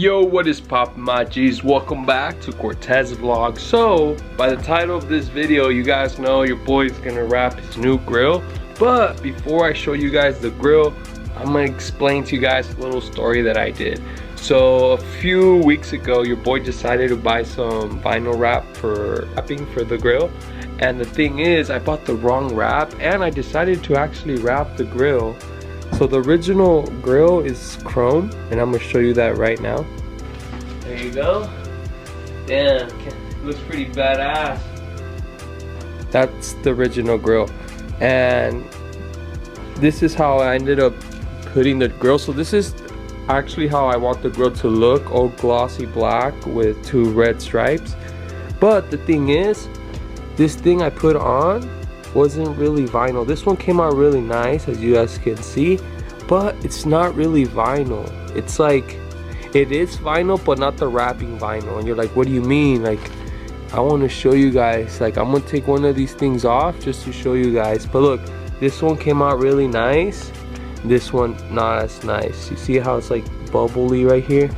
Yo, what is poppin', my G's? Welcome back to Cortes vlog. So by the title of this video, you guys know your boy's gonna wrap his new grill. But before I show you guys the grill, I'm gonna explain to you guys a little story that I did. So a few weeks ago, your boy decided to buy some vinyl wrap for wrapping for the grill. And the thing is, I bought the wrong wrap and I decided to actually wrap the grill. So the original grill is chrome, and I'm gonna show you that right now. There you go. Damn, looks pretty badass. That's the original grill, and this is how I ended up putting the grill. So this is actually how I want the grill to look, all glossy black with 2 red stripes. But the thing is, this thing I put on wasn't really vinyl. This one came out really nice, as you guys can see, but it's not really vinyl. It's like, it is vinyl, but not the wrapping vinyl. And you're like, what do you mean? Like, I want to show you guys. Like, I'm gonna take one of these things off just to show you guys. But look, this one came out really nice. This one not as nice. You see how it's like bubbly right here?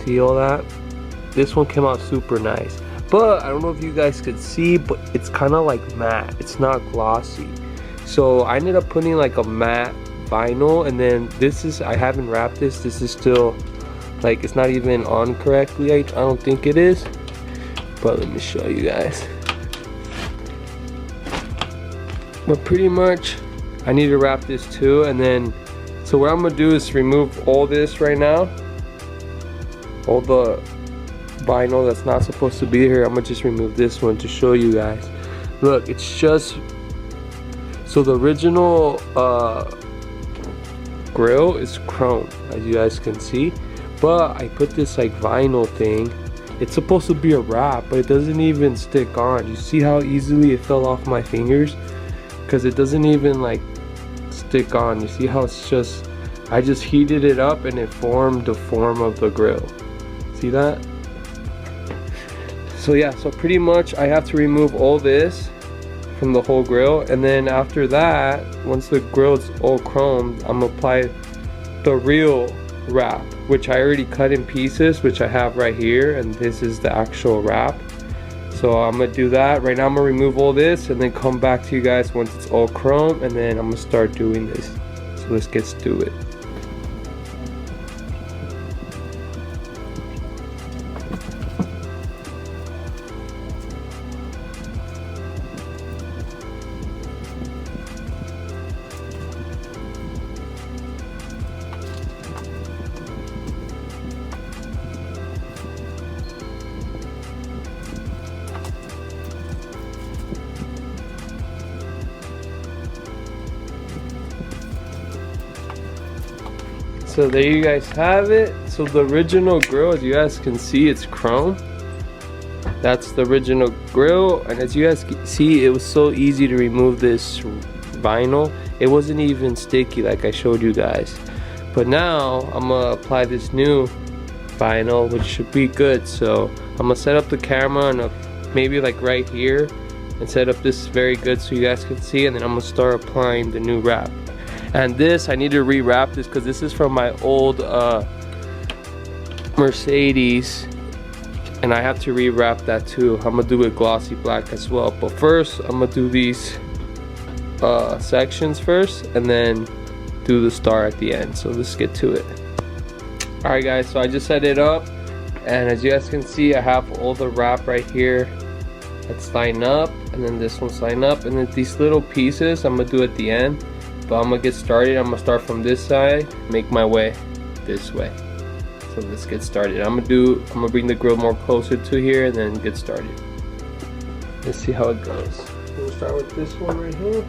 See all that? This one came out super nice. But I don't know if you guys could see, but it's kind of like matte. It's not glossy. So I ended up putting like a matte vinyl, and then this is, I haven't wrapped this. This is still like, it's not even on correctly. I don't think it is. But let me show you guys. But pretty much, I need to wrap this too. And then, so what I'm gonna do is remove all this right now. All the vinyl that's not supposed to be here. I'm gonna just remove this one to show you guys. Look, it's just, so the original grill is chrome, as you guys can see, but I put this like vinyl thing. It's supposed to be a wrap, but it doesn't even stick on. You see how easily it fell off my fingers? Because it doesn't even like stick on. You see how it's just, I just heated it up and it formed the form of the grill. See that? So yeah, so pretty much I have to remove all this from the whole grill, and then after that, once the grill is all chromed, I'm gonna apply the real wrap, which I already cut in pieces, which I have right here, and this is the actual wrap. So I'm gonna do that. Right now I'm gonna remove all this and then come back to you guys once it's all chrome, and then I'm gonna start doing this. So let's get to it. So there you guys have it. So the original grill, as you guys can see, it's chrome. That's the original grill, and as you guys can see, it was so easy to remove this vinyl. It wasn't even sticky like I showed you guys. But now I'm gonna apply this new vinyl, which should be good. So I'm gonna set up the camera and maybe like right here, and set up this very good so you guys can see, and then I'm gonna start applying the new wrap. And this, I need to rewrap this because this is from my old Mercedes, and I have to rewrap that too. I'm gonna do it glossy black as well. But first, I'm gonna do these sections first, and then do the star at the end. So let's get to it. Alright guys, so I just set it up, and as you guys can see, I have all the wrap right here that's lined up, and then this one's lined up, and then these little pieces I'm gonna do at the end. But I'm gonna get started. I'm gonna start from this side, make my way this way. So let's get started. I'm gonna bring the grill more closer to here and then get started. Let's see how it goes. We'll start with this one right here.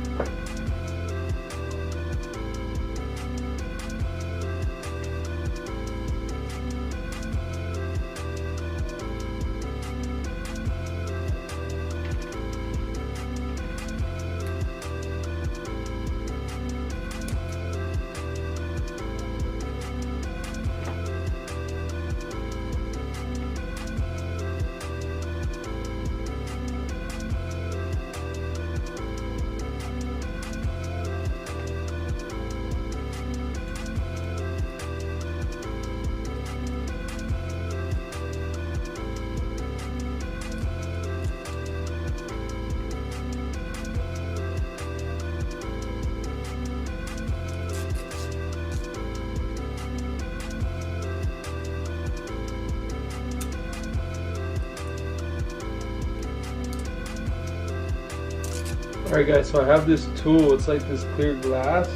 Alright guys, so I have this tool, it's like this clear glass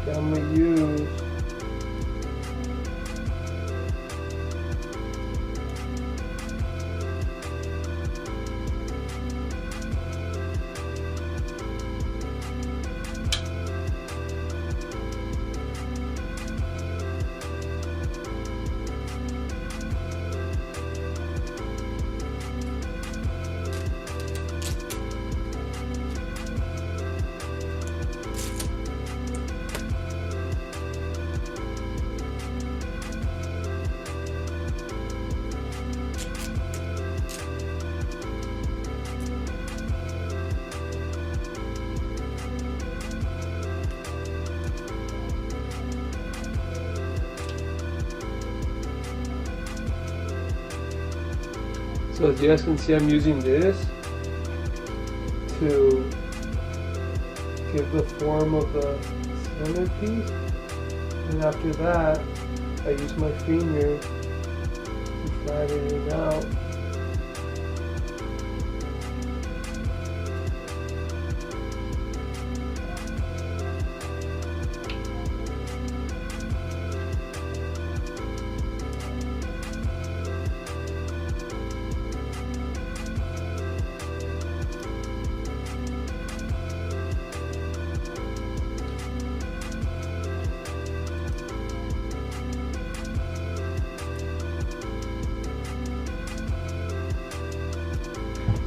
that I'm gonna use. So as you guys can see, I'm using this to give the form of the centerpiece, and after that I use my finger to flatten it out.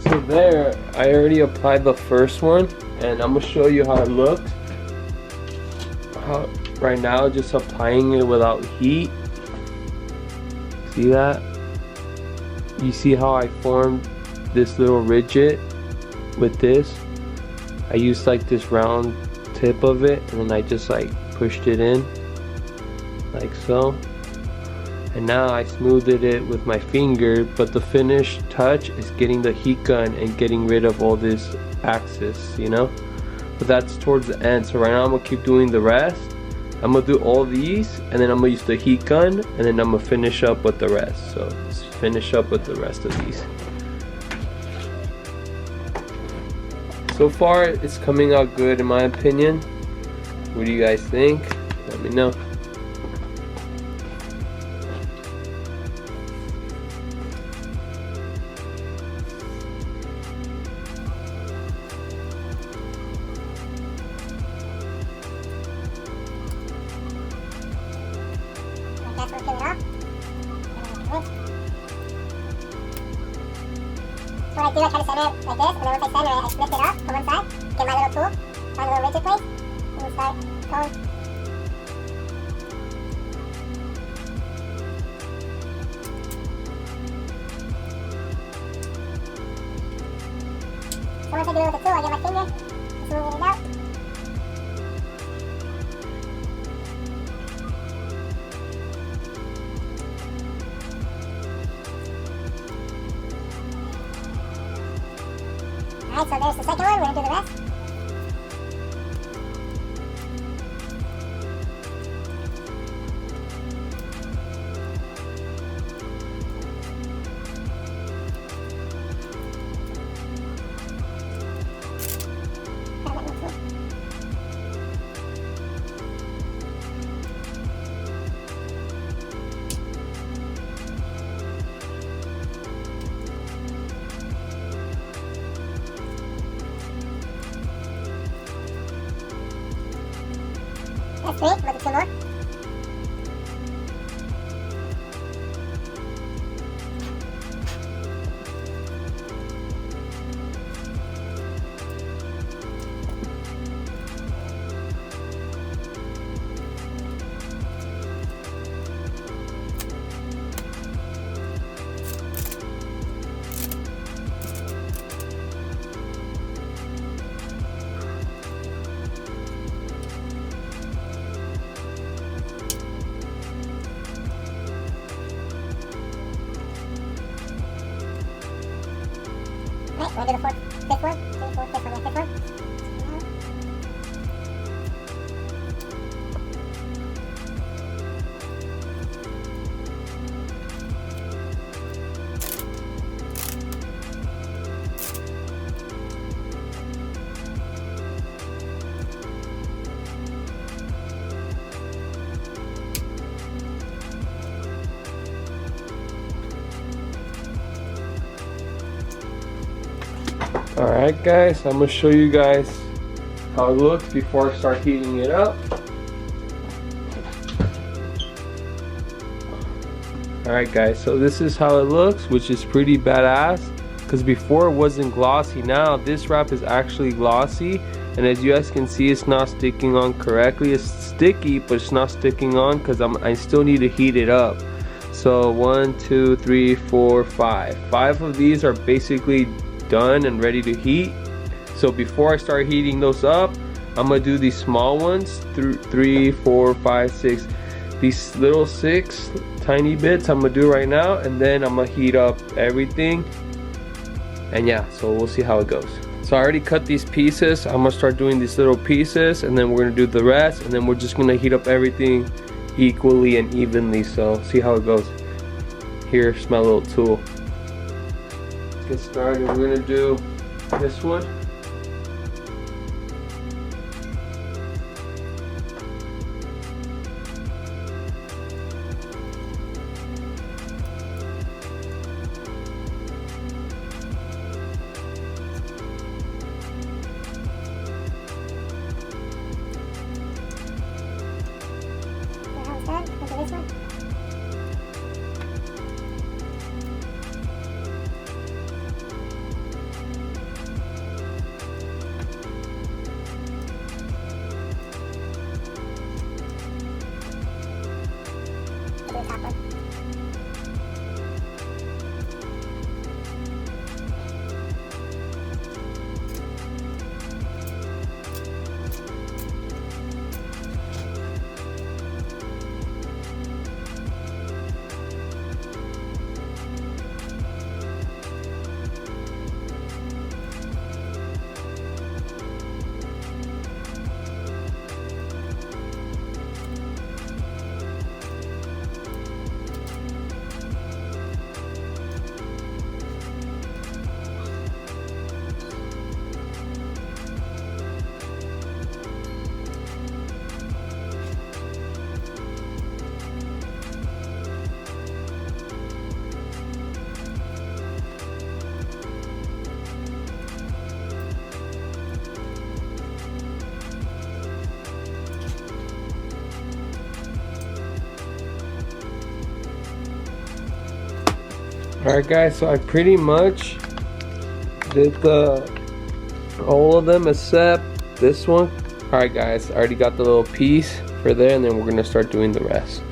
So there, I already applied the first one, and I'm gonna show you how it looks. Right now, just applying it without heat. See that? You see how I formed this little ridget with this? I used like this round tip of it, and then I just like pushed it in like so. And now I smoothed it with my finger, but the finished touch is getting the heat gun and getting rid of all this axis, you know? But that's towards the end, so right now I'm gonna keep doing the rest. I'm gonna do all these, and then I'm gonna use the heat gun, and then I'm gonna finish up with the rest. So let's finish up with the rest of these. So far, it's coming out good in my opinion. What do you guys think? Let me know. That's what came off. So what I do, I try to center it like this, and then once I center it, I flip it up to one side, get my little tool, find a little rigid place, and then start going. So once I do it with the tool, I get my finger, smoothing it out. Alright, so there's the second one, we're going to do the rest. That's great, we'll do two more. Alright, we'll do the fifth one. Fifth one. Alright guys, I'm gonna show you guys how it looks before I start heating it up. Alright guys, so this is how it looks, which is pretty badass, because before it wasn't glossy. Now this wrap is actually glossy, and as you guys can see, it's not sticking on correctly. It's sticky, but it's not sticking on because I still need to heat it up. So 1, 2, 3, 4, 5. 5 of these are basically done and ready to heat. So before I start heating those up, I'm gonna do these small ones, 3, 4, 5, 6. These little 6 tiny bits I'm gonna do right now, and then I'm gonna heat up everything. And yeah, so we'll see how it goes. So I already cut these pieces. I'm gonna start doing these little pieces, and then we're gonna do the rest, and then we're just gonna heat up everything equally and evenly. So see how it goes. Here's my little tool. Let's get started. We're gonna do this one. Alright guys, so I pretty much did all of them except this one. Alright guys, I already got the little piece for there, and then we're gonna start doing the rest.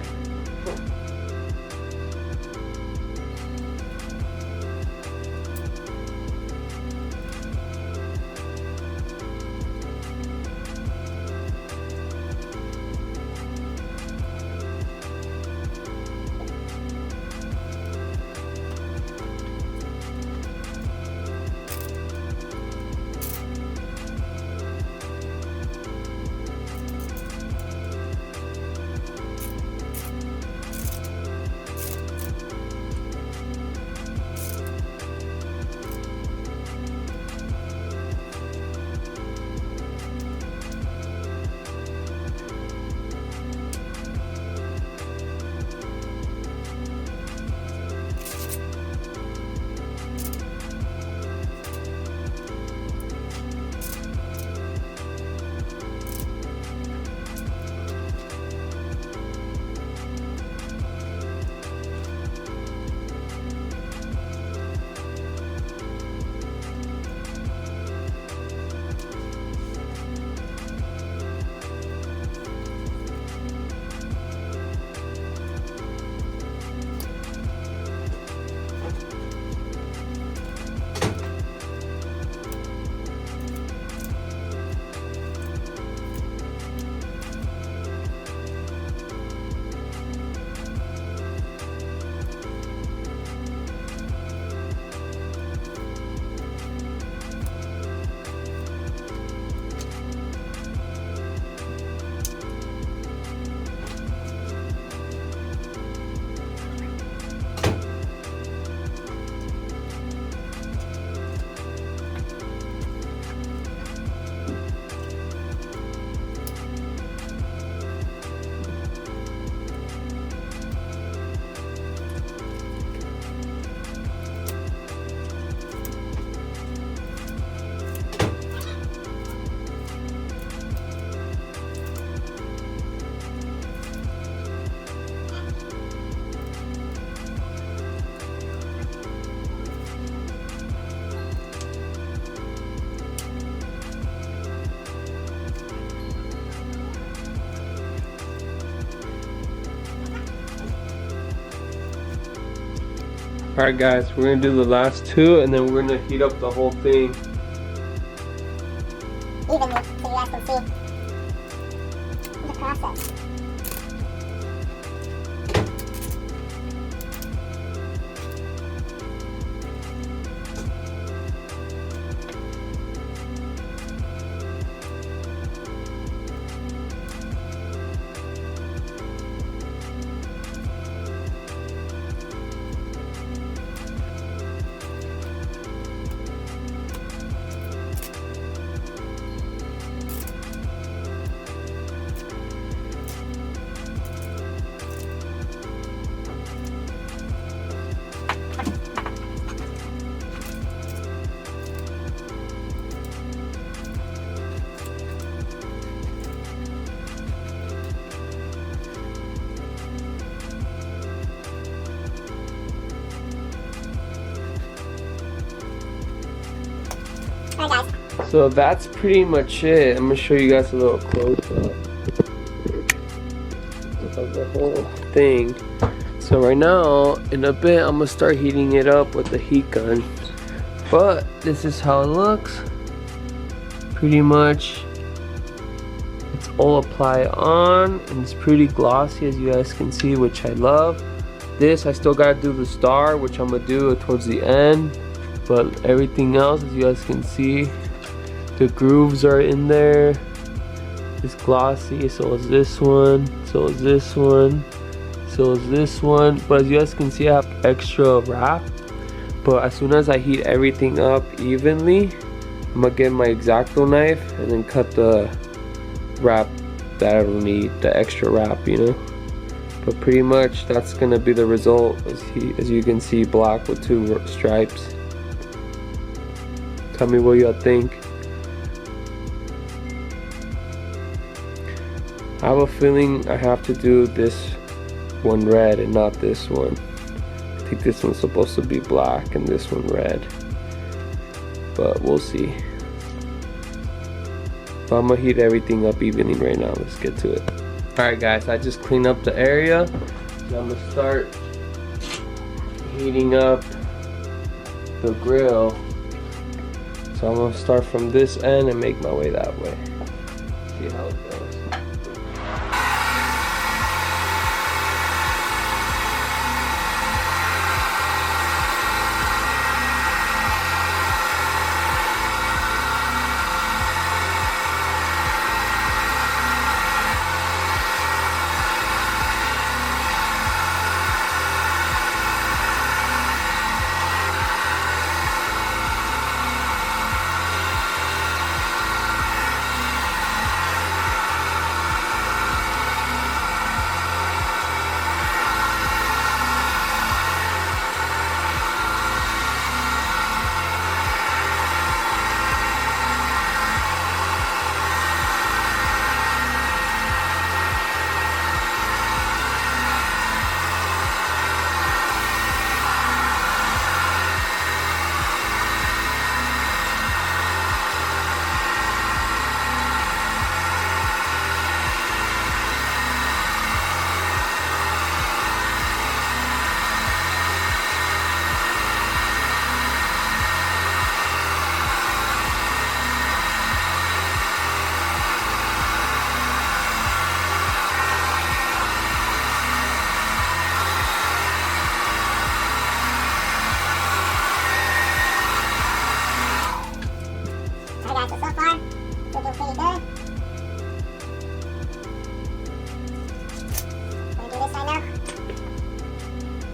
Alright guys, we're gonna do the last two and then we're gonna heat up the whole thing. Evenly, so you guys can see the process. Alright guys. So that's pretty much it. I'm gonna show you guys a little close up of the whole thing. So right now, in a bit, I'm gonna start heating it up with the heat gun. But this is how it looks. Pretty much, it's all applied on, and it's pretty glossy as you guys can see, which I love. This, I still gotta do the star, which I'm gonna do towards the end. But everything else, as you guys can see, the grooves are in there. It's glossy, so is this one, so is this one, so is this one. But as you guys can see, I have extra wrap. But as soon as I heat everything up evenly, I'm gonna get my X-Acto knife and then cut the wrap that I don't need, the extra wrap, you know. But pretty much that's gonna be the result, as you can see, black with 2 stripes. Tell me what y'all think. I have a feeling I have to do this one red and not this one. I think this one's supposed to be black and this one red. But we'll see. But I'm gonna heat everything up evenly right now. Let's get to it. Alright guys, I just cleaned up the area. So I'm gonna start heating up the grill. So I'm gonna start from this end and make my way that way. See how it goes.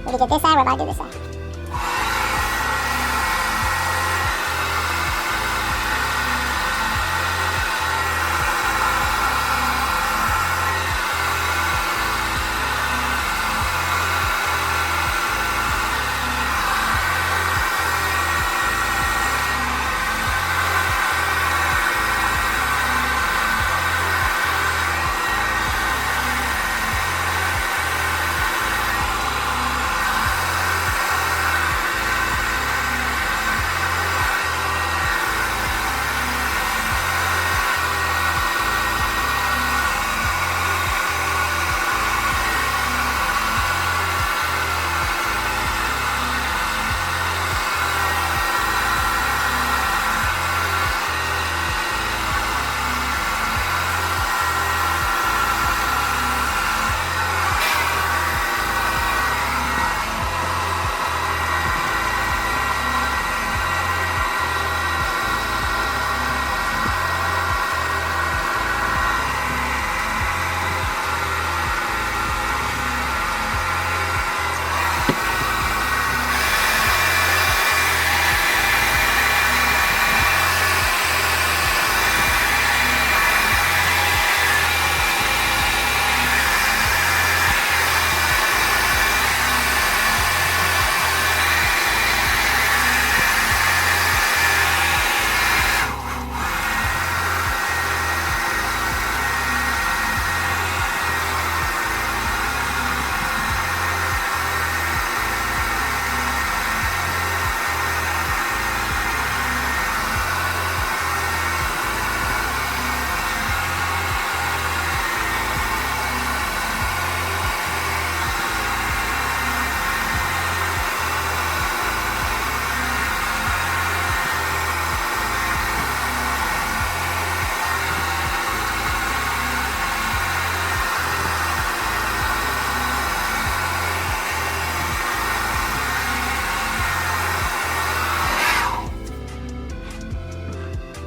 We did this side, we're about to do this side.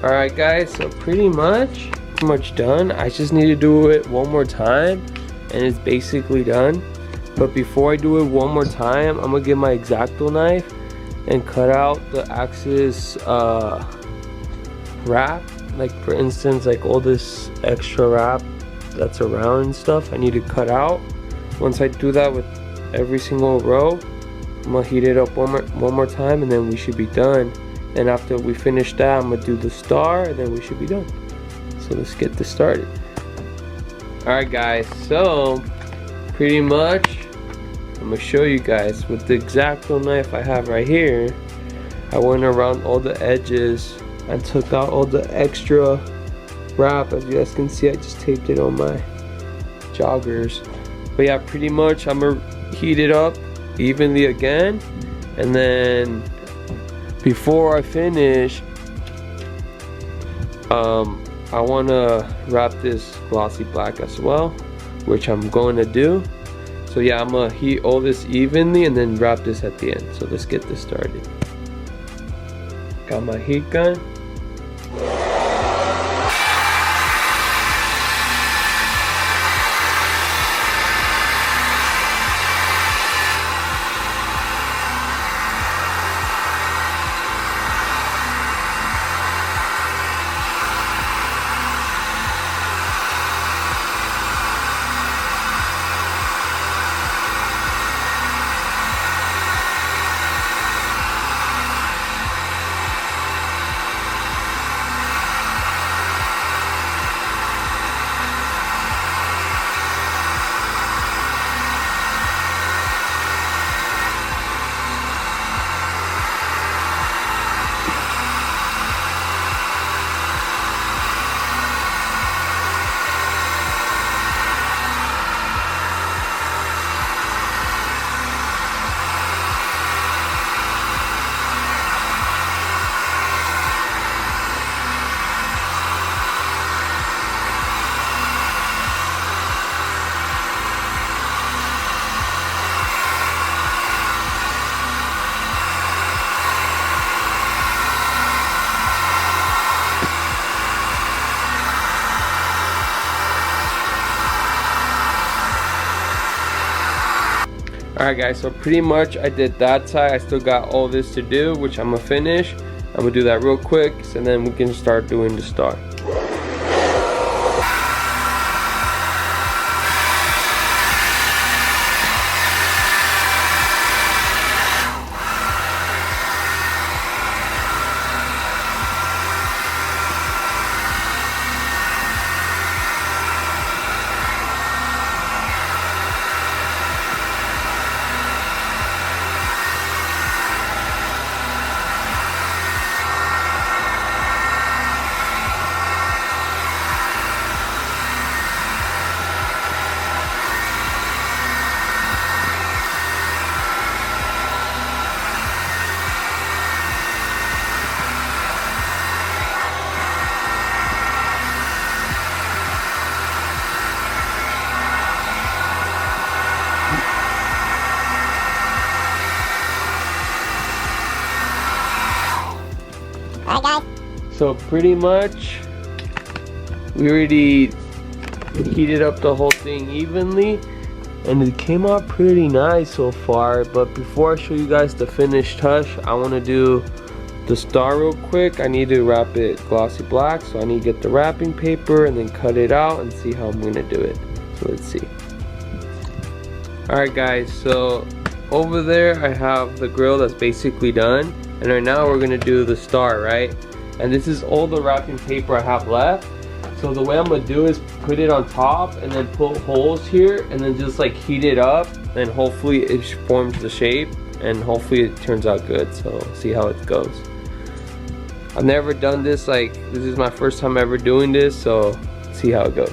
Alright guys, so pretty much done. I just need to do it one more time and it's basically done. But before I do it one more time, I'm gonna get my X-Acto knife and cut out the axis wrap. Like for instance, like all this extra wrap that's around and stuff, I need to cut out. Once I do that with every single row, I'm gonna heat it up one more time and then we should be done. And after we finish that, I'm gonna do the star and then we should be done. So let's get this started. Alright guys, so pretty much I'm gonna show you guys with the X-Acto knife I have right here. I went around all the edges and took out all the extra wrap. As you guys can see, I just taped it on my joggers. But yeah, pretty much I'm gonna heat it up evenly again, and then before I finish, I want to wrap this glossy black as well, which I'm going to do. So yeah, I'm gonna heat all this evenly and then wrap this at the end. So let's get this started. Got my heat gun. Alright guys, so pretty much I did that side. I still got all this to do, which I'm gonna finish. I'm gonna do that real quick, so then we can start doing the star. Alright guys. So pretty much we already heated up the whole thing evenly and it came out pretty nice so far. But before I show you guys the finished touch, I want to do the star real quick. I need to wrap it glossy black, so I need to get the wrapping paper and then cut it out and see how I'm gonna do it. So let's see. Alright guys, so over there I have the grill that's basically done, and right now we're gonna do the star, right? And this is all the wrapping paper I have left. So the way I'm gonna do is put it on top and then put holes here and then just like heat it up, and hopefully it forms the shape and hopefully it turns out good. So see how it goes. I've never done this, like this is my first time ever doing this, so see how it goes.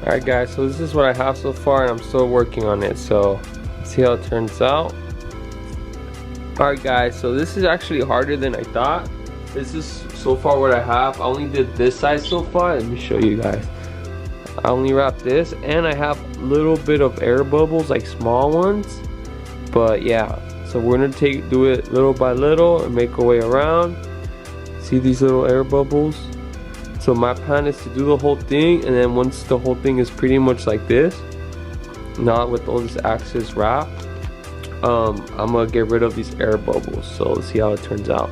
Alright guys, so this is what I have so far, and I'm still working on it, so let's see how it turns out. Alright guys, so this is actually harder than I thought. This is so far what I have. I only did this side so far. Let me show you guys. I only wrapped this, and I have a little bit of air bubbles, like small ones. But yeah, so we're gonna do it little by little and make our way around. See these little air bubbles? So my plan is to do the whole thing, and then once the whole thing is pretty much like this, not with all this access wrap, I'm gonna get rid of these air bubbles. So let's see how it turns out.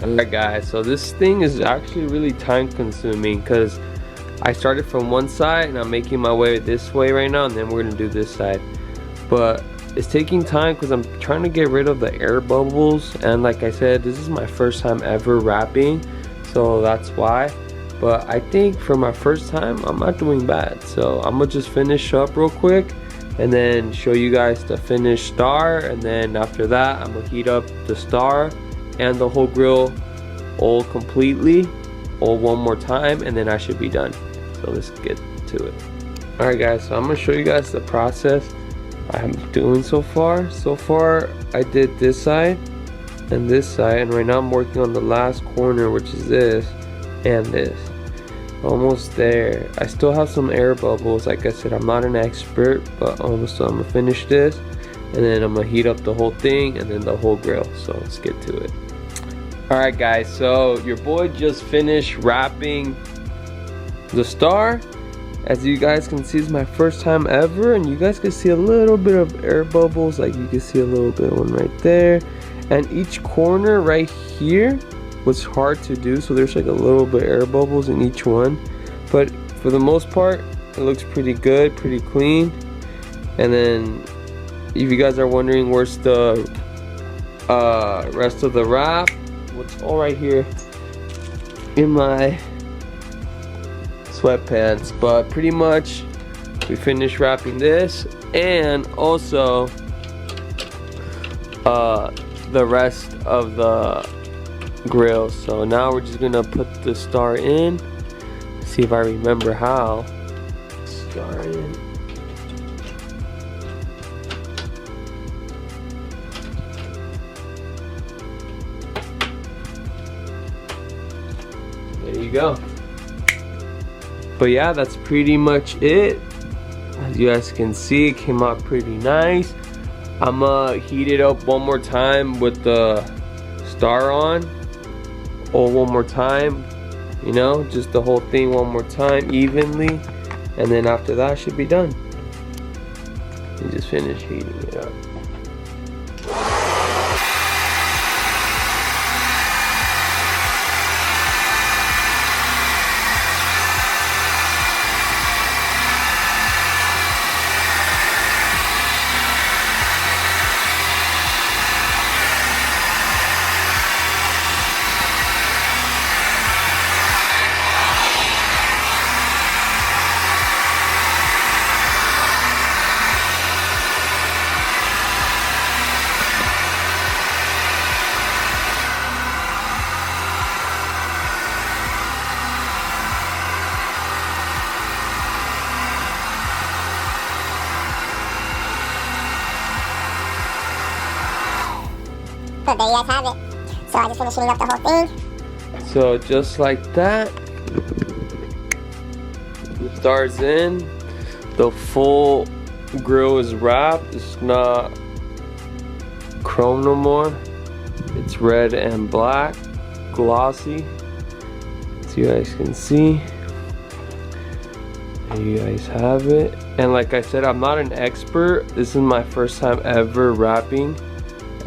Alright guys, so this thing is actually really time consuming because I started from one side and I'm making my way this way right now, and then we're gonna do this side. But it's taking time because I'm trying to get rid of the air bubbles, and like I said, this is my first time ever wrapping, so that's why. But I think for my first time, I'm not doing bad. So I'm gonna just finish up real quick and then show you guys the finished star, and then after that I'm gonna heat up the star and the whole grill all completely, all one more time, and then I should be done. So let's get to it. Alright guys, so I'm gonna show you guys the process I'm doing so far. So far I did this side and this side, and right now I'm working on the last corner, which is this and this. Almost there. I still have some air bubbles. Like I said, I'm not an expert, but almost. So I'm gonna finish this, and then I'm gonna heat up the whole thing and then the whole grill. So let's get to it. Alright guys, so your boy just finished wrapping the star. As you guys can see, it's my first time ever, and you guys can see a little bit of air bubbles, like you can see a little bit of one right there, and each corner right here was hard to do, so there's like a little bit of air bubbles in each one, but for the most part it looks pretty good, pretty clean. And then if you guys are wondering where's the rest of the wrap, what's all right here in my sweatpants. But pretty much we finished wrapping this, and also the rest of the grill. So now we're just gonna put the star in. See if I remember how. Star in. There you go. But yeah, that's pretty much it. As you guys can see, it came out pretty nice. I'm gonna heat it up one more time with the star on, or one more time, you know, just the whole thing one more time evenly, and then after that I should be done. And just finish heating it up. So there you guys have it. So I just finished heating up the whole thing. So just like that, the star's in, the full grill is wrapped. It's not chrome no more. It's red and black, glossy, as you guys can see. There you guys have it. And like I said, I'm not an expert. This is my first time ever wrapping,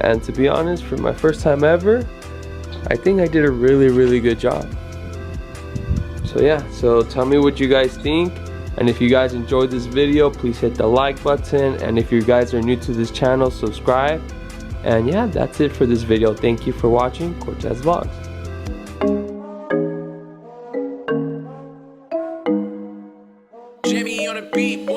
and to be honest, for my first time ever, I think I did a really good job. So yeah, so tell me what you guys think, and if you guys enjoyed this video, please hit the like button, and if you guys are new to this channel, subscribe. And yeah, that's it for this video. Thank you for watching Cortes Vlogs. Jimmy on a beat.